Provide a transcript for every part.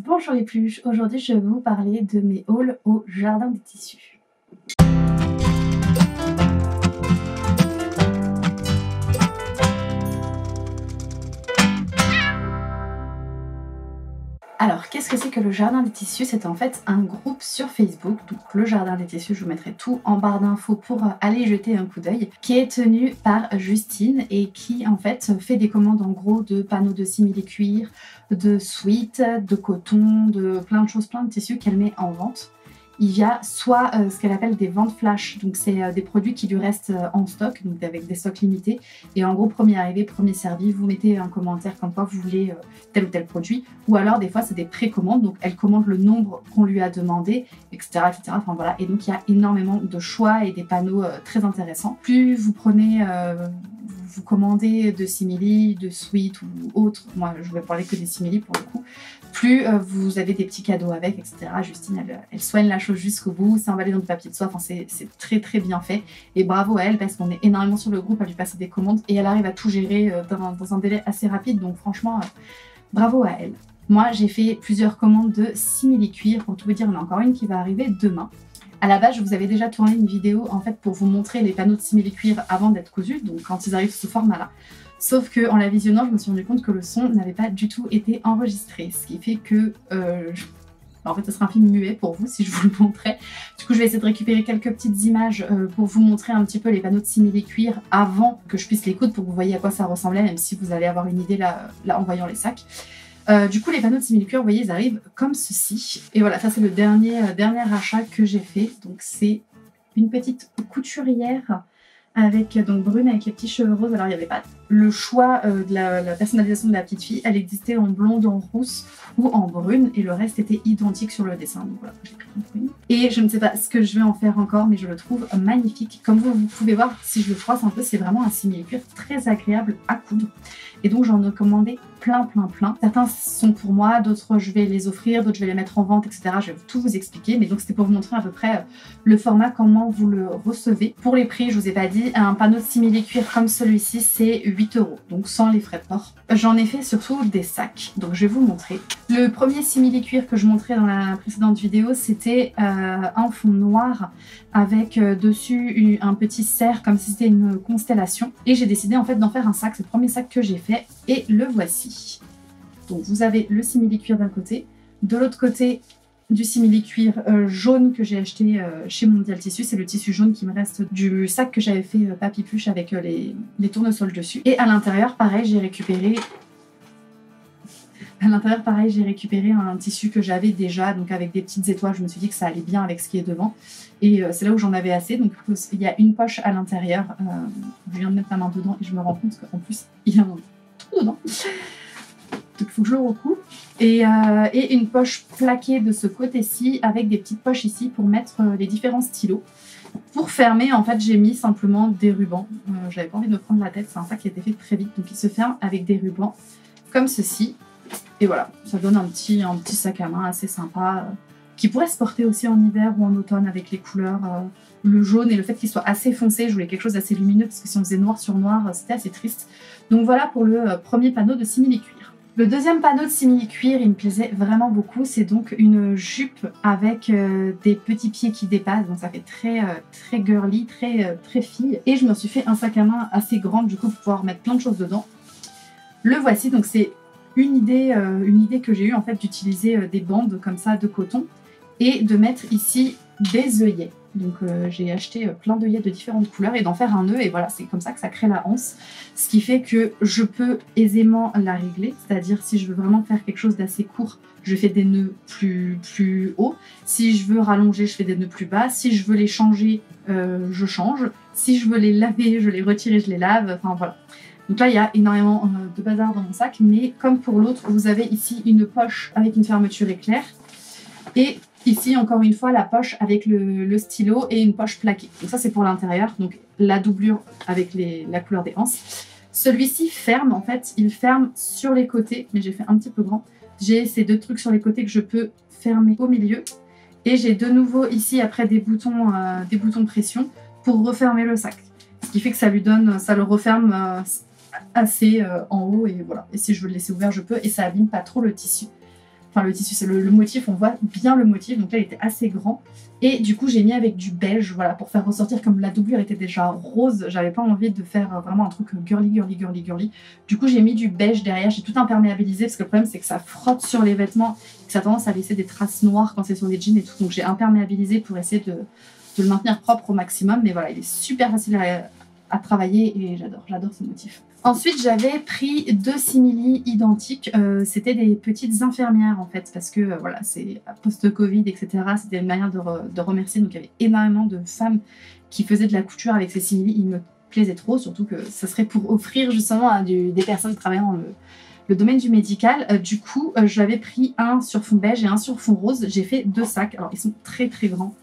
Bonjour les peluches, aujourd'hui je vais vous parler de mes hauls au jardin des tissus. Alors, qu'est-ce que c'est que le jardin des tissus? C'est en fait un groupe sur Facebook, donc le jardin des tissus, je vous mettrai tout en barre d'infos pour aller jeter un coup d'œil, qui est tenu par Justine et qui en fait fait des commandes en gros de panneaux de simili-cuir, de sweat, de coton, de plein de choses, plein de tissus qu'elle met en vente. Il y a soit ce qu'elle appelle des ventes flash, donc c'est des produits qui lui restent en stock, donc avec des stocks limités. Et en gros, premier arrivé, premier servi, vous mettez un commentaire comme quoi vous voulez tel ou tel produit. Ou alors des fois c'est des précommandes, donc elle commande le nombre qu'on lui a demandé, etc., etc. Enfin voilà, et donc il y a énormément de choix et des panneaux très intéressants. Plus vous prenez, vous commandez de simili, de sweat ou autre, moi je vais parler que des simili pour le coup, plus vous avez des petits cadeaux avec, etc. Justine, elle soigne la chose jusqu'au bout, c'est emballé dans du papier de soie, enfin c'est très très bien fait. Et bravo à elle parce qu'on est énormément sur le groupe à lui passer des commandes et elle arrive à tout gérer dans un délai assez rapide, donc franchement, bravo à elle. Moi, j'ai fait plusieurs commandes de simili-cuir, pour tout vous dire, il y en a encore une qui va arriver demain. À la base, je vous avais déjà tourné une vidéo en fait pour vous montrer les panneaux de simili-cuir avant d'être cousus, donc quand ils arrivent sous ce format-là. Sauf qu'en la visionnant, je me suis rendu compte que le son n'avait pas du tout été enregistré, ce qui fait que en fait, ce sera un film muet pour vous si je vous le montrais. Du coup, je vais essayer de récupérer quelques petites images pour vous montrer un petit peu les panneaux de simili-cuir avant que je puisse les coudre pour que vous voyez à quoi ça ressemblait, même si vous allez avoir une idée là en voyant les sacs. Du coup, les panneaux de simili-cuir, vous voyez, ils arrivent comme ceci. Et voilà, ça c'est le dernier achat que j'ai fait. Donc c'est une petite couturière avec donc brune avec les petits cheveux roses. Alors il n'y avait pas le choix de la personnalisation de la petite fille. Elle existait en blonde, en rousse ou en brune et le reste était identique sur le dessin. Donc voilà, j'ai pris une brune. Et je ne sais pas ce que je vais en faire encore, mais je le trouve magnifique. Comme vous pouvez voir, si je le froisse un peu, c'est vraiment un simili-cuir très agréable à coudre. Et donc j'en ai commandé plein. Certains sont pour moi, d'autres je vais les offrir, d'autres je vais les mettre en vente, etc. Je vais tout vous expliquer, mais donc c'était pour vous montrer à peu près le format, comment vous le recevez. Pour les prix, je vous ai pas dit, un panneau de simili-cuir comme celui-ci, c'est 8 €, donc sans les frais de port. J'en ai fait surtout des sacs, donc je vais vous montrer. Le premier simili-cuir que je montrais dans la précédente vidéo, c'était un fond noir avec dessus un petit cerf comme si c'était une constellation. Et j'ai décidé en fait d'en faire un sac, c'est le premier sac que j'ai fait et le voici. Donc vous avez le simili-cuir d'un côté, de l'autre côté du simili-cuir jaune que j'ai acheté chez Mondial Tissu, c'est le tissu jaune qui me reste du sac que j'avais fait papy pluche avec les tournesols dessus. Et à l'intérieur, pareil, j'ai récupéré un tissu que j'avais déjà, donc avec des petites étoiles. Je me suis dit que ça allait bien avec ce qui est devant. Et c'est là où j'en avais assez. Donc il y a une poche à l'intérieur. Je viens de mettre ma main dedans et je me rends compte qu'en plus, il y a un trou dedans. Donc il faut que je le recoupe. Et une poche plaquée de ce côté-ci avec des petites poches ici pour mettre les différents stylos. Pour fermer, en fait, j'ai mis simplement des rubans. J'avais pas envie de me prendre la tête. C'est un sac qui a été fait très vite. Donc il se ferme avec des rubans comme ceci. Et voilà, ça donne un petit sac à main assez sympa qui pourrait se porter aussi en hiver ou en automne avec les couleurs, le jaune et le fait qu'il soit assez foncé. Je voulais quelque chose d'assez lumineux parce que si on faisait noir sur noir, c'était assez triste. Donc voilà pour le premier panneau de simili-cuir. Le deuxième panneau de simili-cuir, il me plaisait vraiment beaucoup. C'est donc une jupe avec des petits pieds qui dépassent. Donc ça fait très girly, très fille. Et je me suis fait un sac à main assez grand du coup pour pouvoir mettre plein de choses dedans. Le voici, donc c'est une idée que j'ai eue en fait d'utiliser des bandes comme ça de coton et de mettre ici des œillets. Donc j'ai acheté plein d'œillets de différentes couleurs et d'en faire un nœud et voilà, c'est comme ça que ça crée la anse. Ce qui fait que je peux aisément la régler, c'est-à-dire si je veux vraiment faire quelque chose d'assez court, je fais des nœuds plus hauts. Si je veux rallonger, je fais des nœuds plus bas. Si je veux les changer, je change. Si je veux les laver, je les retire et je les lave. Enfin voilà. Donc là, il y a énormément de bazar dans mon sac, mais comme pour l'autre, vous avez ici une poche avec une fermeture éclair. Et ici, encore une fois, la poche avec le stylo et une poche plaquée. Donc ça, c'est pour l'intérieur, donc la doublure avec la couleur des anses. Celui-ci ferme, en fait, il ferme sur les côtés, mais j'ai fait un petit peu grand. J'ai ces deux trucs sur les côtés que je peux fermer au milieu. Et j'ai de nouveau ici, après, des boutons pression pour refermer le sac. Ce qui fait que ça le referme assez en haut et voilà. Et si je veux le laisser ouvert, je peux et ça abîme pas trop le tissu. enfin le tissu, c'est le motif, on voit bien le motif, donc là il était assez grand. Et du coup j'ai mis avec du beige, voilà, pour faire ressortir, comme la doublure était déjà rose, j'avais pas envie de faire vraiment un truc girly. Du coup j'ai mis du beige derrière, j'ai tout imperméabilisé, parce que le problème c'est que ça frotte sur les vêtements, que ça a tendance à laisser des traces noires quand c'est sur les jeans et tout, donc j'ai imperméabilisé pour essayer de le maintenir propre au maximum, mais voilà, il est super facile à travailler et j'adore ce motif. Ensuite, j'avais pris 2 simili identiques. C'était des petites infirmières en fait, parce que voilà, c'est post-Covid, etc. C'était une manière de remercier. Donc il y avait énormément de femmes qui faisaient de la couture avec ces simili. Ils me plaisaient trop, surtout que ça serait pour offrir justement à des personnes travaillant dans le domaine du médical. Du coup, j'avais pris un sur fond beige et un sur fond rose. J'ai fait 2 sacs. Alors ils sont très grands.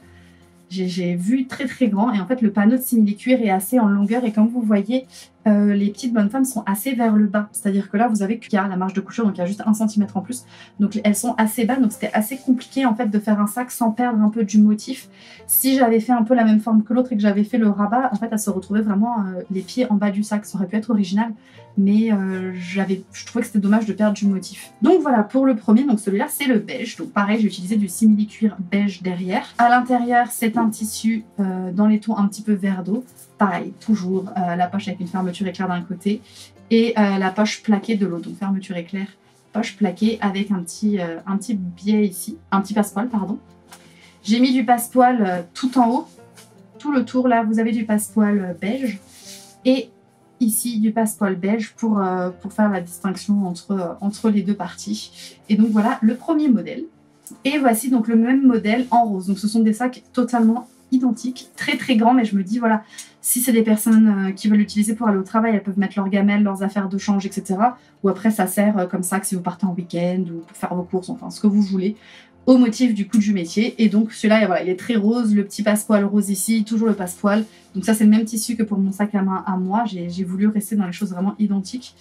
J'ai vu très grand, et en fait le panneau de simili-cuir est assez en longueur, et comme vous voyez les petites bonnes femmes sont assez vers le bas, c'est à dire que là vous avez qu'il y a la marge de couture, donc il y a juste 1 cm en plus, donc elles sont assez bas, donc c'était assez compliqué en fait de faire un sac sans perdre un peu du motif. Si j'avais fait un peu la même forme que l'autre et que j'avais fait le rabat, en fait elle se retrouvait vraiment les pieds en bas du sac. Ça aurait pu être original, mais je trouvais que c'était dommage de perdre du motif. Donc voilà pour le premier, donc celui-là c'est le beige, donc pareil j'ai utilisé du simili-cuir beige derrière. À l'intérieur c'est un tissu dans les tons un petit peu vert d'eau, pareil toujours la poche avec une fermeture éclair d'un côté et la poche plaquée de l'autre, donc fermeture éclair, poche plaquée avec un petit biais ici, un petit passepoil pardon. J'ai mis du passepoil tout en haut, tout le tour là vous avez du passepoil beige, et ici du passepoil beige pour faire la distinction entre les deux parties. Et donc voilà le premier modèle. Et voici donc le même modèle en rose. Donc ce sont des sacs totalement identiques, très grands, mais je me dis voilà, si c'est des personnes qui veulent l'utiliser pour aller au travail, elles peuvent mettre leurs gamelles, leurs affaires de change, etc. Ou après ça sert comme sac si vous partez en week-end ou pour faire vos courses, enfin ce que vous voulez, au motif du coup du métier. Et donc celui-là, voilà, il est très rose, le petit passepoil rose ici, toujours le passepoil. Donc ça c'est le même tissu que pour mon sac à main à moi, j'ai voulu rester dans les choses vraiment identiques.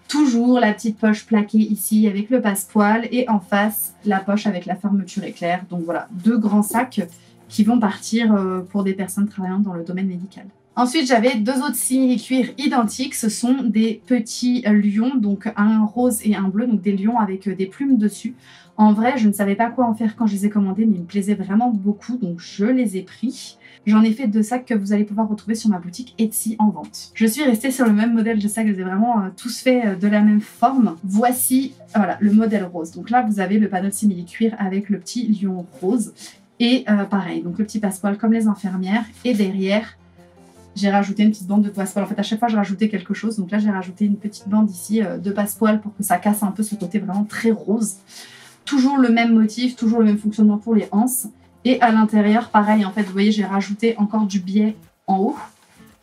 Toujours la petite poche plaquée ici avec le passepoil, et en face la poche avec la fermeture éclair. Donc voilà, 2 grands sacs qui vont partir pour des personnes travaillant dans le domaine médical. Ensuite, j'avais 2 autres simili-cuir identiques. Ce sont des petits lions, donc un rose et un bleu, donc des lions avec des plumes dessus. En vrai, je ne savais pas quoi en faire quand je les ai commandés, mais ils me plaisaient vraiment beaucoup, donc je les ai pris. J'en ai fait 2 sacs que vous allez pouvoir retrouver sur ma boutique Etsy en vente. Je suis restée sur le même modèle de sac, je les ai vraiment tous faits de la même forme. Voici voilà, le modèle rose. Donc là, vous avez le panneau de simili-cuir avec le petit lion rose. Et pareil, donc le petit passepoil comme les infirmières. Et derrière, j'ai rajouté une petite bande de passepoil. En fait, à chaque fois, je rajoutais quelque chose. Donc là, j'ai rajouté une petite bande ici de passepoil pour que ça casse un peu ce côté vraiment très rose. Toujours le même motif, toujours le même fonctionnement pour les anses. Et à l'intérieur, pareil, en fait, vous voyez, j'ai rajouté encore du biais en haut.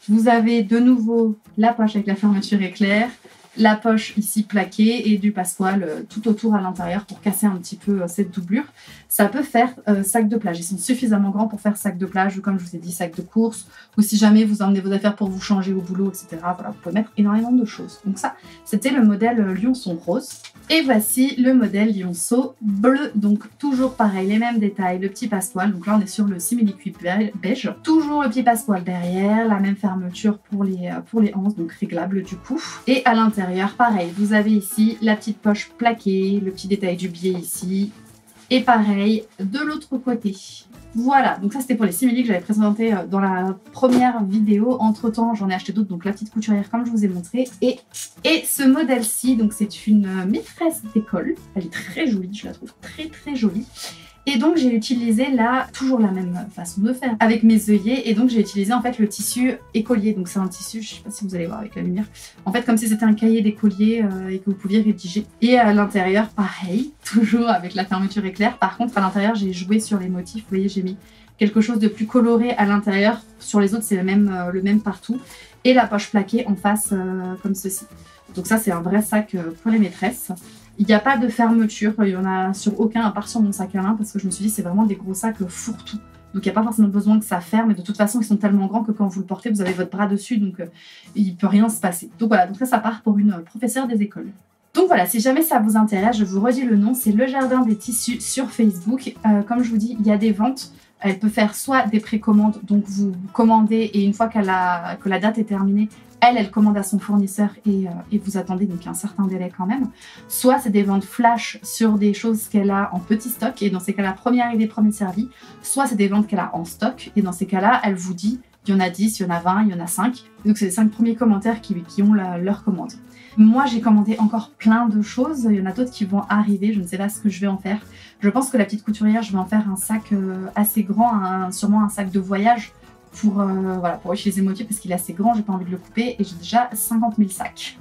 Vous avez de nouveau la poche avec la fermeture éclair, la poche ici plaquée et du passepoil tout autour à l'intérieur pour casser un petit peu cette doublure. Ça peut faire sac de plage. Ils sont suffisamment grands pour faire sac de plage ou, comme je vous ai dit, sac de course, ou si jamais vous emmenez vos affaires pour vous changer au boulot, etc. Voilà, vous pouvez mettre énormément de choses. Donc ça, c'était le modèle lionceau rose. Et voici le modèle lionceau bleu. Donc toujours pareil, les mêmes détails, le petit passepoil. Donc là, on est sur le simili-cuir beige. Toujours le petit passepoil derrière, la même fermeture pour les anses, donc réglable du coup. Et à l'intérieur, pareil, vous avez ici la petite poche plaquée, le petit détail du biais ici. Et pareil de l'autre côté. Voilà, donc ça c'était pour les simili que j'avais présenté dans la première vidéo. Entre temps, j'en ai acheté d'autres, donc la petite couturière comme je vous ai montré. Et ce modèle-ci, donc c'est une maîtresse d'école. Elle est très jolie, je la trouve très jolie. Et donc j'ai utilisé là toujours la même façon de faire avec mes œillets, et donc j'ai utilisé en fait le tissu écolier. Donc c'est un tissu, je sais pas si vous allez voir avec la lumière, en fait comme si c'était un cahier d'écolier et que vous pouviez rédiger. Et à l'intérieur pareil, toujours avec la fermeture éclair. Par contre à l'intérieur j'ai joué sur les motifs, vous voyez j'ai mis quelque chose de plus coloré à l'intérieur. Sur les autres c'est le même partout. Et la poche plaquée en face comme ceci. Donc ça c'est un vrai sac pour les maîtresses. Il n'y a pas de fermeture, il n'y en a sur aucun à part sur mon sac à main, parce que je me suis dit c'est vraiment des gros sacs fourre-tout. Donc il n'y a pas forcément besoin que ça ferme, et de toute façon ils sont tellement grands que quand vous le portez vous avez votre bras dessus, donc il ne peut rien se passer. Donc voilà, donc ça part pour une professeure des écoles. Donc voilà, si jamais ça vous intéresse, je vous redis le nom, c'est Le Jardin des Tissus sur Facebook. Comme je vous dis, il y a des ventes. Elle peut faire soit des précommandes, donc vous commandez et une fois que la date est terminée, elle commande à son fournisseur et vous attendez donc un certain délai quand même. Soit c'est des ventes flash sur des choses qu'elle a en petit stock et dans ces cas-là, premier arrivé, premier servi. Soit c'est des ventes qu'elle a en stock et dans ces cas-là, elle vous dit il y en a 10, il y en a 20, il y en a 5. Donc c'est les 5 premiers commentaires qui ont leur commande. Moi j'ai commandé encore plein de choses, il y en a d'autres qui vont arriver, je ne sais pas ce que je vais en faire. Je pense que la petite couturière, je vais en faire un sac assez grand, sûrement un sac de voyage pour, voilà, pour utiliser Motier parce qu'il est assez grand, j'ai pas envie de le couper et j'ai déjà 50 000 sacs.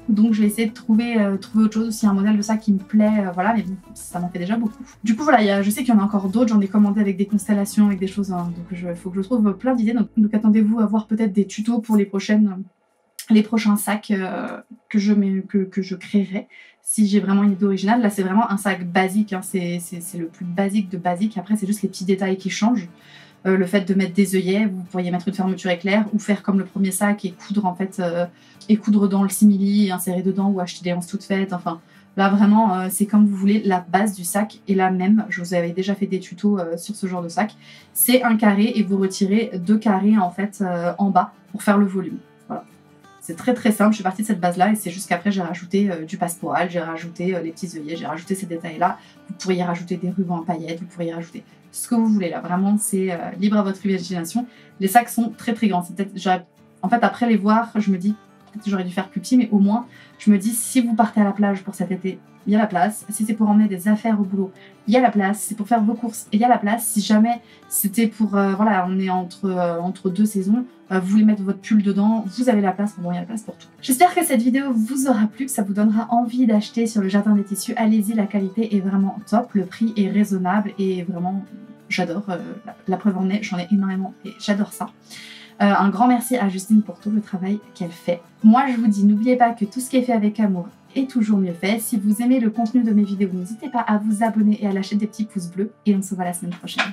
Donc je vais essayer de trouver autre chose, aussi un modèle de sac qui me plaît, voilà, mais bon, ça m'en fait déjà beaucoup. Du coup voilà, je sais qu'il y en a encore d'autres, j'en ai commandé avec des constellations, avec des choses, hein, donc il faut que je trouve plein d'idées, donc attendez-vous à voir peut-être des tutos pour les prochains sacs que je créerai si j'ai vraiment une idée originale. Là c'est vraiment un sac basique, hein, c'est le plus basique de basique, après c'est juste les petits détails qui changent. Le fait de mettre des œillets, vous pourriez mettre une fermeture éclair ou faire comme le premier sac et coudre en fait, et coudre dans le simili et insérer dedans ou acheter des anses toutes faites, enfin là vraiment c'est comme vous voulez, la base du sac est la même, je vous avais déjà fait des tutos sur ce genre de sac. C'est un carré et vous retirez 2 carrés en fait en bas pour faire le volume. Voilà. C'est très très simple, je suis partie de cette base là et c'est juste qu'après j'ai rajouté du passepoil, j'ai rajouté les petits œillets, j'ai rajouté ces détails là. Vous pourriez rajouter des rubans en paillettes, vous pourriez rajouter ce que vous voulez là, vraiment c'est libre à votre imagination. Les sacs sont très très grands, en fait après les voir je me dis peut-être que j'aurais dû faire plus petit, mais au moins je me dis si vous partez à la plage pour cet été, il y a la place. Si c'est pour emmener des affaires au boulot, il y a la place. Si c'est pour faire vos courses, il y a la place. Si jamais c'était pour, voilà, on est entre 2 saisons, vous voulez mettre votre pull dedans, vous avez la place, bon, il y a la place pour tout. J'espère que cette vidéo vous aura plu, que ça vous donnera envie d'acheter sur le Jardin des Tissus. Allez-y, la qualité est vraiment top, le prix est raisonnable et vraiment, j'adore. La preuve en est, j'en ai énormément et j'adore ça. Un grand merci à Justine pour tout le travail qu'elle fait. Moi je vous dis, n'oubliez pas que tout ce qui est fait avec amour est toujours mieux fait. Si vous aimez le contenu de mes vidéos, n'hésitez pas à vous abonner et à lâcher des petits pouces bleus. Et on se voit la semaine prochaine.